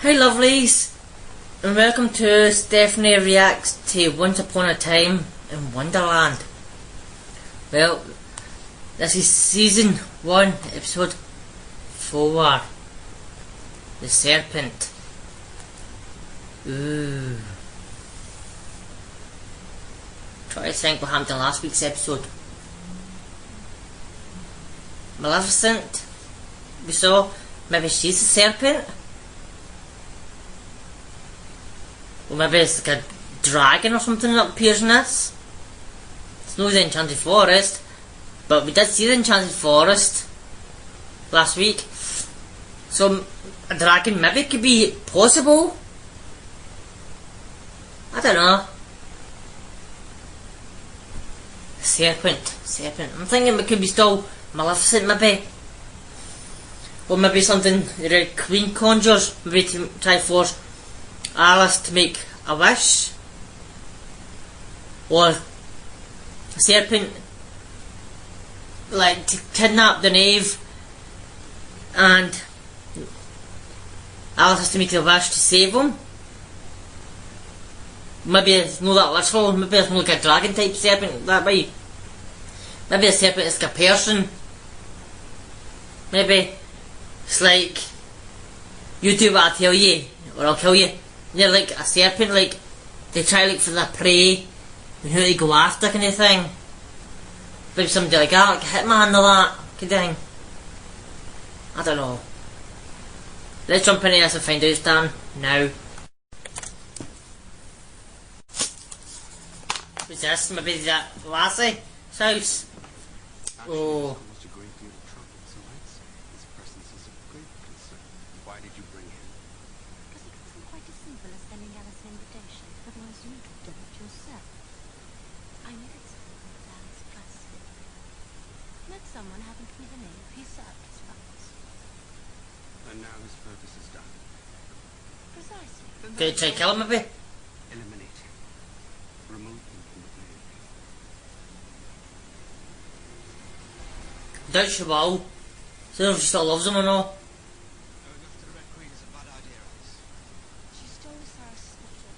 Hey lovelies, and welcome to Stephanie Reacts to Once Upon a Time in Wonderland. Well, this is season 1, episode 4, The Serpent. Ooh. Try to think what happened in last week's episode. Maleficent, we saw, maybe she's the serpent? Or maybe it's like a dragon or something that appears in this. It's not the Enchanted Forest, but we did see the Enchanted Forest last week. So a dragon maybe could be possible. I don't know. Serpent. I'm thinking it could be still Maleficent maybe. Or maybe something the Red Queen conjures, maybe to try to force Alice to make a wish, or a serpent like to kidnap the knave and Alice has to make a wish to save him. Maybe it's not that literal, maybe it's more like a dragon type serpent that way. Maybe a serpent is like a person. Maybe it's like, you do what I tell you or I'll kill you. They're like a serpent, like they try to look for the prey and who they go after kind of thing. Maybe somebody like that, like Hitman or that kind of thing. I don't know. Let's jump into this and find out, Dan, now. Who's this? Maybe that lassie house? Oh. Why did you bring him? Because it wasn't quite as simple as sending Alice an invitation, otherwise you'd have done it yourself. I needed someone with Alice trusted. Met someone happened to be the name, he served his purpose. And now his purpose is done. Precisely. Can you try to kill him maybe? Eliminate him. Remove him from the grave. Doubt she will. So if she still loves him or not. She stole Cyrus's bottle.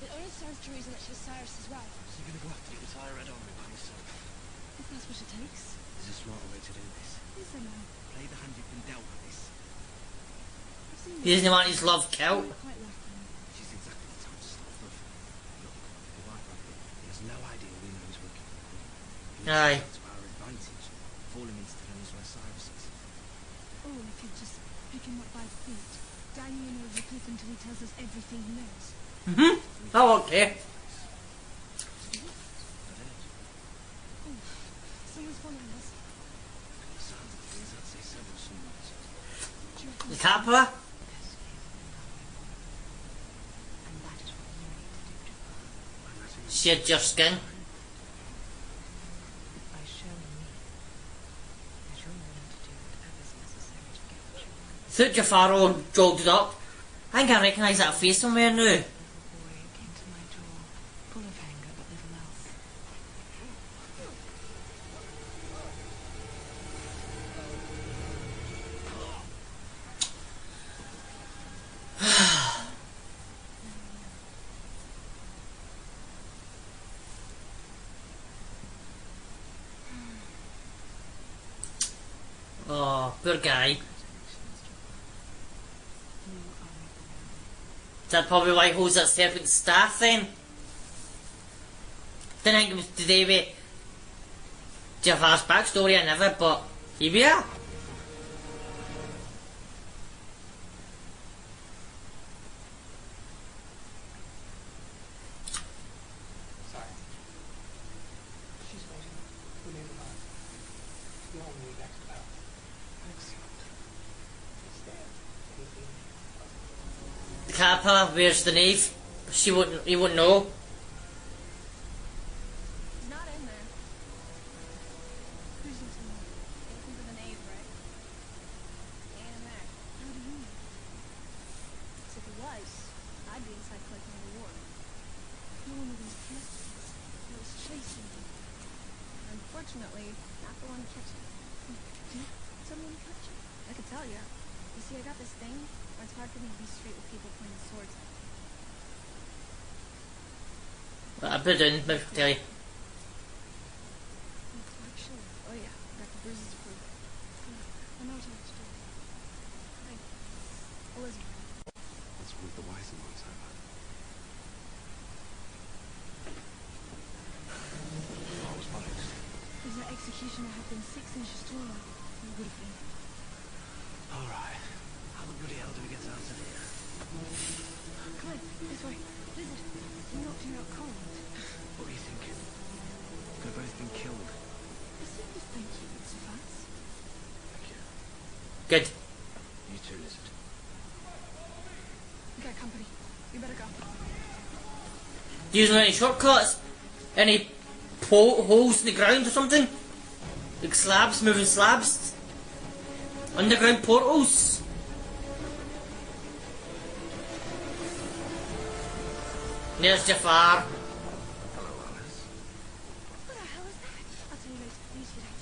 It only serves to reason that she was Cyrus's wife. So you're going to go after the entire Red Army by yourself? If that's what it takes. There's a smarter way to do this. Yes, I know. Play the hand you've been dealt with this. I've seen He doesn't want his love killed. quite left them. She's exactly the type to start love. Look, the wife right here, he has no idea we know he's working for the Queen. Aye. To our advantage. Fall him into the nose where Cyrus is. Or if you just pick him up by the feet, dang you in over a cliff until he tells us everything he knows. Oh, okay. Oh, someone's following us. The sounds of things, I'd say several someones. Do you reckon The caterpillar? And that is what you need to do to her. Shed your skin. By showing me that you're willing to do whatever's necessary to get what you want. Thought your Pharaoh jogged it up. I think I recognise that face somewhere now. Little boy came to my door, full of anger but little else. Oh, poor guy. Is that probably why he holds that serpent's staff then? Didn't think it was today with Jafar's backstory, I never, but here we are. Sorry. She's waiting. We need her. You all need next now. Excellent. It's there. Anything. The caterpillar, where's the knave? He wouldn't know. he's not in there? Who's in there? Looking for the knave, right? He ain't in there. How do you know? Because if he was, I'd be inside collecting a reward. No one was collecting. He was chasing me. Unfortunately, not the one catching. Did someone catch him? I could tell you. You see, I got this thing. Or it's hard for me to be straight with people pointing swords at me. Well, I put it down, maybe I can tell you. Actually, oh yeah, got the bruises to prove it. I know too much, too. Hi. Elizabeth. That's one of the wiser ones I've heard. I was wise. If the executioner had been 6 inches taller, he would have been. Alright. How the bloody hell do we get out of here? Come on, this way. Lizard, you're not too out cold. What are you thinking? They've both been killed. I said to thank you, it's fast. Thank you. Good. You too, Lizard. We got company. You better go. Do you know any shortcuts? Any holes in the ground or something? Like slabs, moving slabs? Underground portals? There's Jafar. Hello, Alice. What the hell is that? I'll tell you later. Use your dad.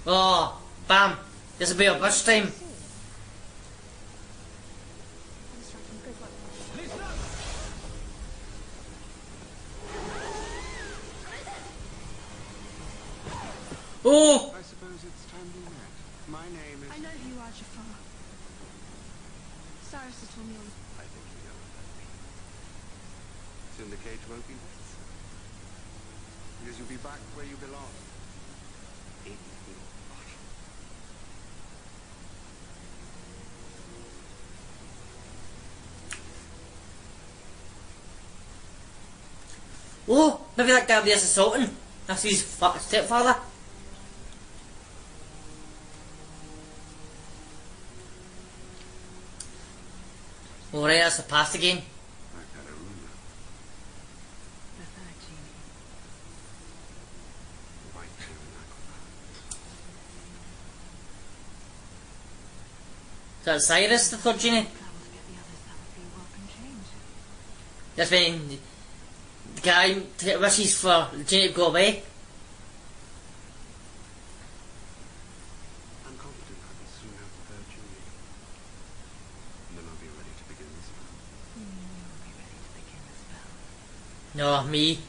Oh, bam. This will be our first time. I'll distract him. Good luck. Oh! I suppose it's time we met. My name is... I know who you are, Jafar. Cyrus has told me all. I think you know what that means. Soon the cage won't be wet. Because you'll be back where you belong. In your bottle. Oh, maybe that guy will be a Sultan. That's his stepfather. Alright, that's the past again. I've had a rumour. The third genie. The white tail and aqua. Is that Cyrus, the third genie? Flowers get the others, that would be a welcome change. That's when the guy wishes for the genie to go away. I'm confident I will soon have the third genie. And then I'll be ready to begin this spell. You'll be ready to begin the spell. No, me.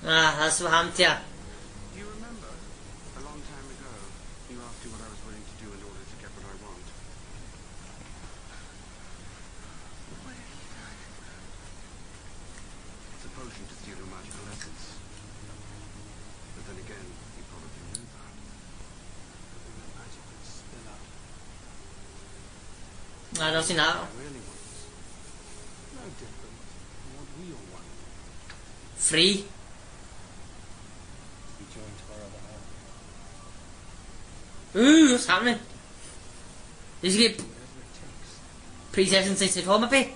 Ah, that's what happened to you. Do you remember? A long time ago, you asked me what I was willing to do in order to get what I want. What have you done? It's a potion to steal your magical essence. But then again, you probably knew that. But then the magic would spill out. I don't see that. I really want this. No different from what we all want. Free. Be joined to our other half. Ooh, what's happening? Did you get Whatever it takes. pre-sessions inside home, maybe?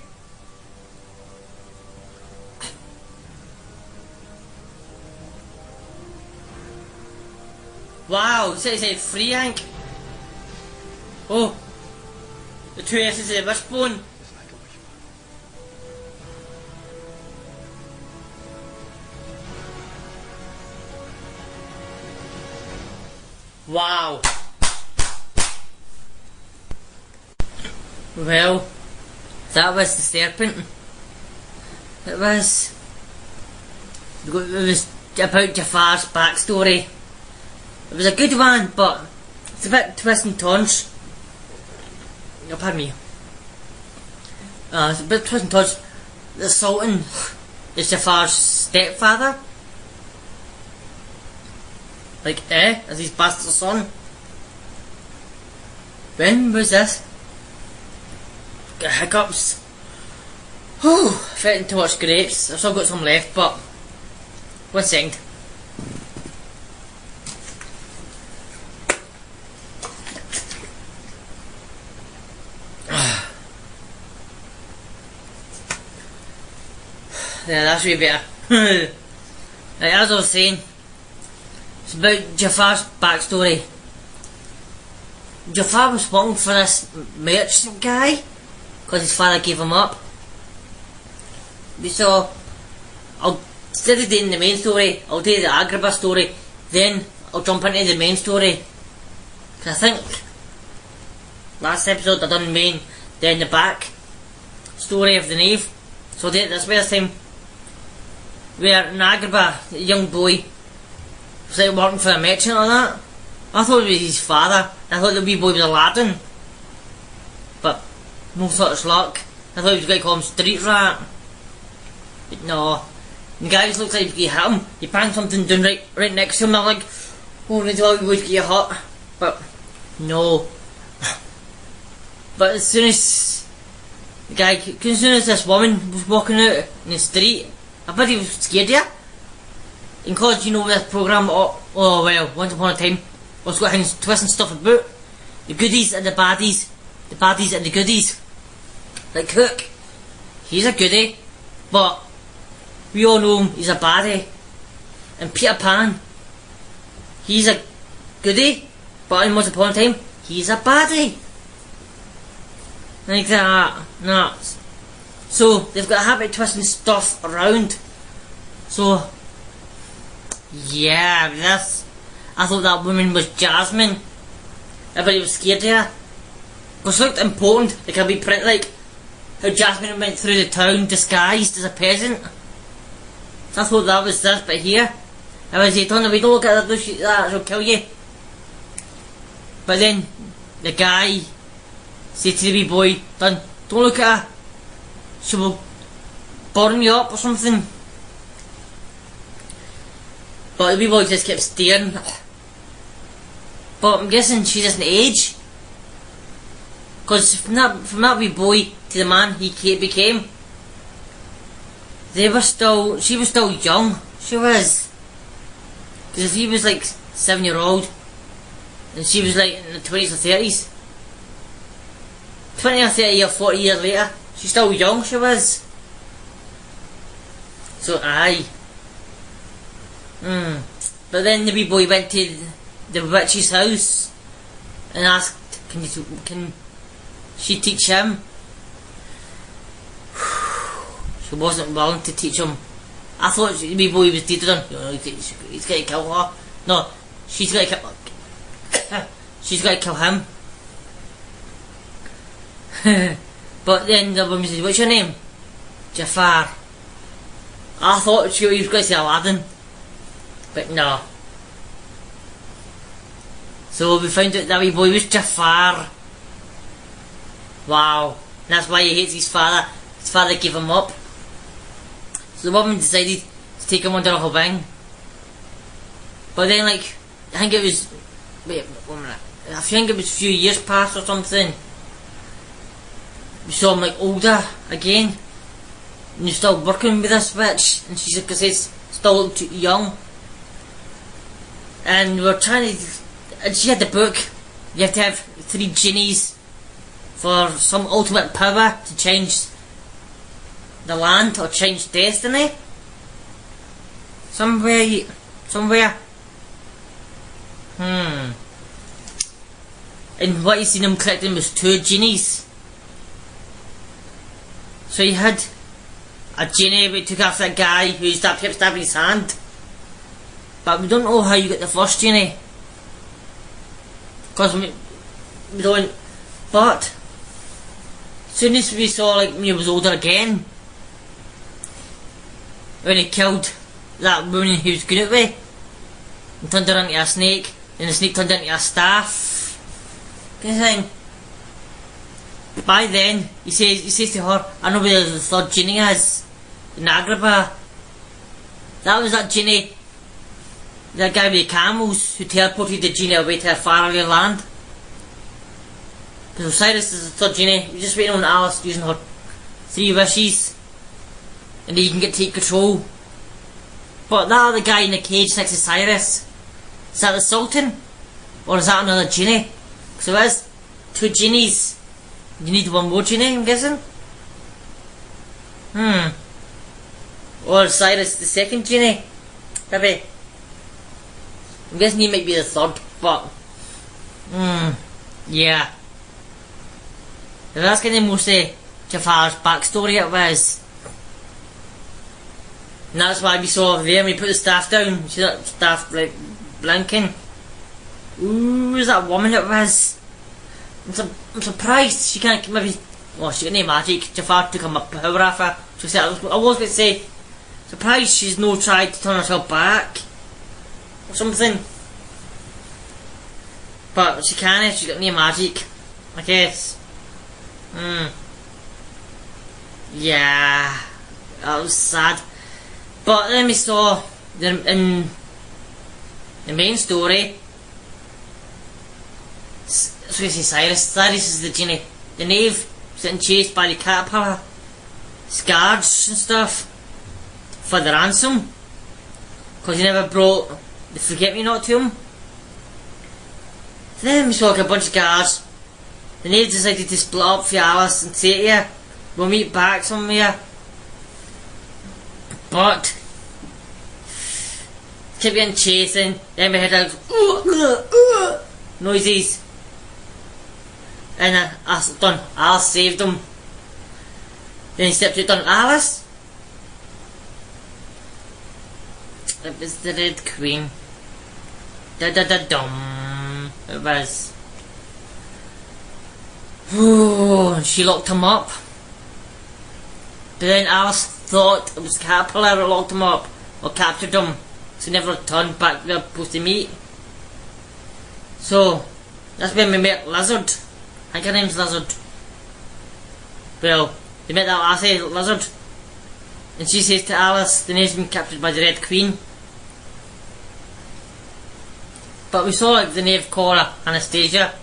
Wow, you said free, Hank. Oh, the two S's of the wishbone. It's like a wishbone. Wow. Well, that was the Serpent. It was about Jafar's backstory. It was a good one, but it's a bit twist and turns. Oh, pardon me. It's a bit twist and turns. The Sultan is Jafar's stepfather. Like, as his bastard son. When was this? Got hiccups. Whew, fitting too much grapes. I've still got some left, but 1 second. Yeah, that's way better. Right, as I was saying, it's about Jafar's backstory. Jafar was working for this merchant guy because his father gave him up. So, instead of doing the main story, I'll do the Agrabah story. then I'll jump into the main story. 'Cause I think last episode I done main, then the back story of the knave. So that's where this time, where in Agrabah, the young boy was like working for a merchant or that. I thought it was his father. I thought the wee boy was Aladdin. But no such luck. I thought he was going to call him Street Rat. But no. The guy just looks like he hit him. He banged something down right next to him. I'm like, oh, I thought he would get hurt. But no. But as soon as this woman was walking out in the street, I bet he was scared of her. And cause you know this programme, Once Upon a Time, was got things twisting stuff about. The goodies and the baddies and the goodies. Like Hook, he's a goodie, but we all know him, he's a baddie. And Peter Pan, he's a goodie, but in Once Upon a Time, he's a baddie. Like that, nah. So they've got a habit of twisting stuff around. So yeah, I thought that woman was Jasmine. Everybody was scared of her. Because she looked important, like a wee print, like how Jasmine went through the town disguised as a peasant. So I thought that was this bit here. I was saying, don't look at that, she'll kill you. But then the guy said to the wee boy, don't look at her, she will burn you up or something. But the wee boy just kept staring. But I'm guessing she doesn't age. Because from that wee boy to the man he became, she was still young. She was. Because if he was like 7-year-old, and she was like in the 20s or 30s, 20 or 30 or 40 years later, she's still young, she was. So aye. But then the wee boy went to the witch's house and asked, can she teach him? She wasn't willing to teach him. I thought the wee boy was dead on. He's going to kill her. No, she's going to kill she's going to kill him. But then the woman said, what's your name? Jafar. I thought he was going to say Aladdin. But no. So we found out that wee boy was Jafar. Wow. And that's why he hates his father. His father gave him up. So the woman decided to take him under her wing. But then I think it was, wait 1 minute. I think it was a few years past or something. We saw him older again. And he's still working with this witch. And she's still too young. And we're trying to, and she had the book, you have to have 3 genies for some ultimate power to change the land or change destiny. Somewhere. And what you seen him collecting was 2 genies. So he had a genie who took after that guy who kept stabbing his hand. But we don't know how you got the first genie. Because we don't. But as soon as we saw when he was older again, when he killed that woman he was good at with and turned her into a snake, and the snake turned into a staff kind of thing. By then he says to her, I know where the 3rd genie is in Agrabah. That was that genie, that guy with the camels who teleported the genie away to a faraway land. Because Osiris is the 3rd genie. We're just waiting on Alice using her 3 wishes, and then you can take control. But that other guy in the cage next to Cyrus, is that the Sultan? Or is that another genie? So it is 2 genies. You need 1 more genie, I'm guessing? Or Cyrus the 2nd genie? Maybe. I'm guessing he might be the 3rd, but yeah. That's kind of mostly Jafar's backstory it was. And that's why we saw there when we put the staff down, see that staff blinking. Ooh, is that a woman it was? I'm surprised she can't maybe. Well, she got no magic. Jafar took her power off her. So I was going to say, surprised she's no tried to turn herself back or something. But she can't. She's got no magic, I guess. Yeah, that was sad. But then we saw in the main story. So you see Cyrus is the genie. The knave getting chased by the caterpillar, guards and stuff for the ransom because he never brought the forget-me-not to him. Then we saw like a bunch of guards. The knave decided to split up for Alice and say to her, we'll meet back somewhere. But kept getting chasing. Then we had like noises. And Alice saved him. Then he stepped out on Alice. It was the Red Queen. Da-da-da-dum. It was. Oh, she locked him up. But then Alice thought it was Caterpillar that locked him up. Or captured him. So he never returned back where they were supposed to meet. So, that's when we met Lizard. I think her name's Lizard. Well, they met that lassie, Lizard. And she says to Alice, the name's been captured by the Red Queen. But we saw like the knave call her Anastasia.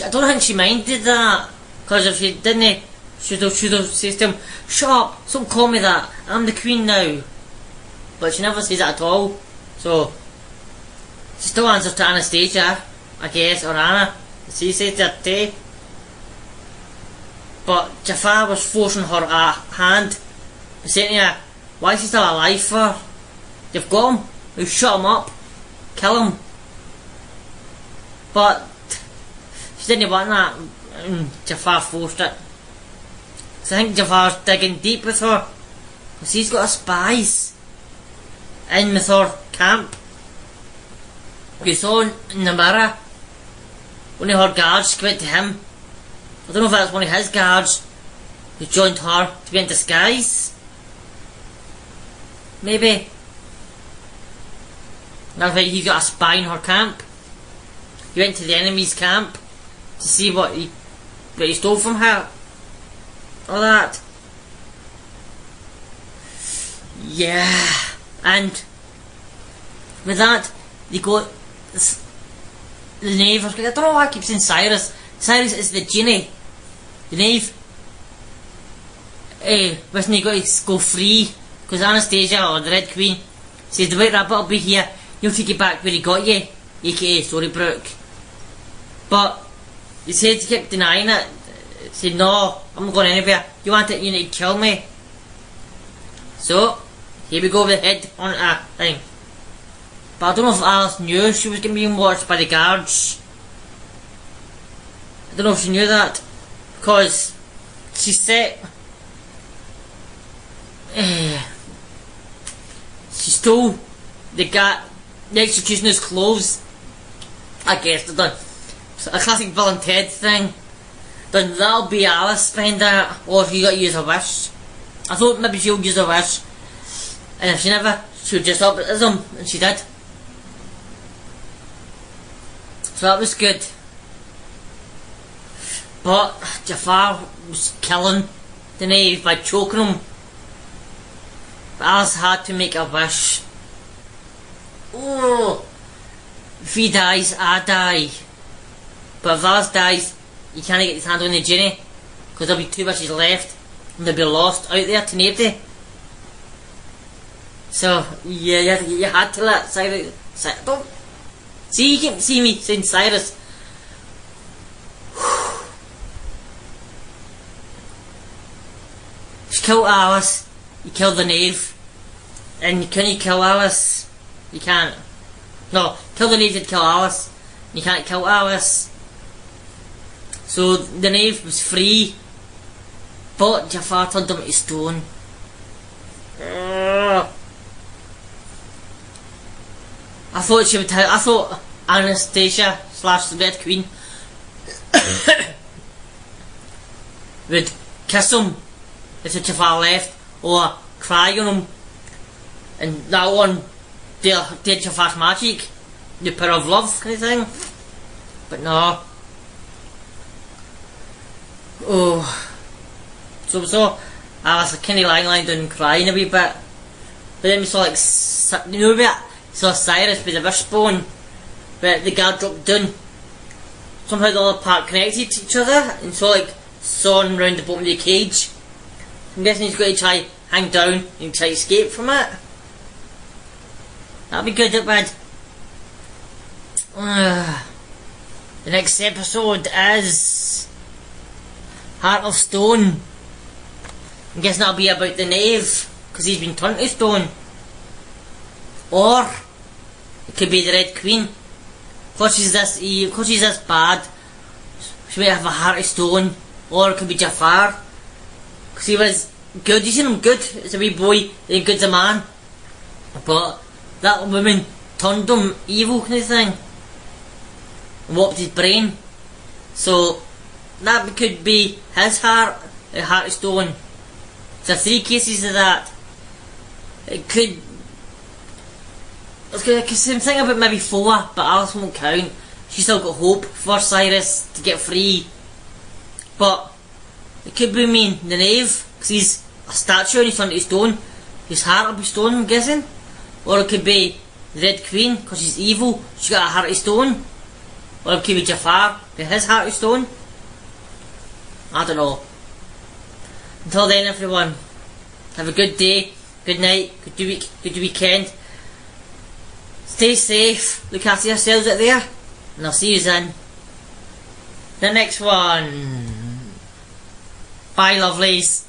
I don't think she minded that. Because if she didn't, she'd have said to him, shut up, don't call me that, I'm the Queen now. But she never says that at all. So, she still answers to Anastasia, I guess, or Anna. She said that too. But Jafar was forcing her hand. He saying to her, why is he still alive for? You've got him. You shut him up. Kill him. But she didn't want that. And Jafar forced it. So I think Jafar's digging deep with her. Because he's got a spies in with her camp. You saw in the mirror one of her guards went to him. I don't know if that's one of his guards who joined her to be in disguise. Maybe. That's why he's got a spy in her camp. He went to the enemy's camp to see what he stole from her. All that. Yeah. And with that, they got the knave. I don't know why I keep saying Cyrus. Cyrus is the genie. The knave. Wasn't he got to go free? Because Anastasia, or the Red Queen, says the White Rabbit will be here. He'll take you back where he got you, aka Storybrooke. But he said he kept denying it. He said, no, I'm not going anywhere. You want it, you need to kill me. So, here we go with the head on a thing. But I don't know if Alice knew she was being watched by the guards. I don't know if she knew that. Because she said she stole the executioner's clothes. I guess they're done. A classic Bill and Ted thing. Then that'll be Alice behind that. Or if you got to use a wish. I thought maybe she'll use a wish. And if she never, she'll just up at them. And she did. So that was good. But Jafar was killing the knave by choking him. But Alice had to make a wish. Oh, if he dies, I die. But if Alice dies, you can't get his hand on the genie. Because there'll be 2 wishes left. And they'll be lost out there to nobody. So, yeah, you had to let Cyrus... Don't... See, you can't see me saying Cyrus. You killed Alice, you killed the knave, and can you kill Alice? You can't. No, kill the knave did kill Alice. You can't kill Alice. So the knave was free, but Jafar turned him to stone. I thought she would. I thought Anastasia slash the Red Queen would kiss him if the Jafar left, or cry on him, and that one did Jafar's magic, the power of love kind of thing. But no. Oh. So I was kind of lying down and crying a wee bit. But then we saw like, you know, we saw Cyrus with the wishbone, but the guard dropped down. Somehow the other part connected to each other, and so like sawn round the bottom of the cage. I'm guessing he's going to try hang down and try to escape from it. That'll be good, that bad. The next episode is Heart of Stone. I'm guessing that'll be about the knave, because he's been turned to stone. Or it could be the Red Queen. Because she's this bad, she might have a heart of stone. Or it could be Jafar, because he was good. You seen him good as a wee boy, then good as a man. But that woman turned him evil kind of thing, and warped his brain. So that could be his heart, a heart of stone. There's 3 cases of that. It could. I can think about maybe 4, but Alice won't count. She's still got hope for Cyrus to get free. But it could be the knave, because he's a statue and he's turned to stone. His heart will be stone, I'm guessing. Or it could be the Red Queen, because she's evil, she's got a heart of stone. Or it could be Jafar, with his heart of stone. I don't know. Until then, everyone, have a good day, good night, good week, good weekend. Stay safe, look after yourselves out there, and I'll see you in the next one. Bye, lovelies.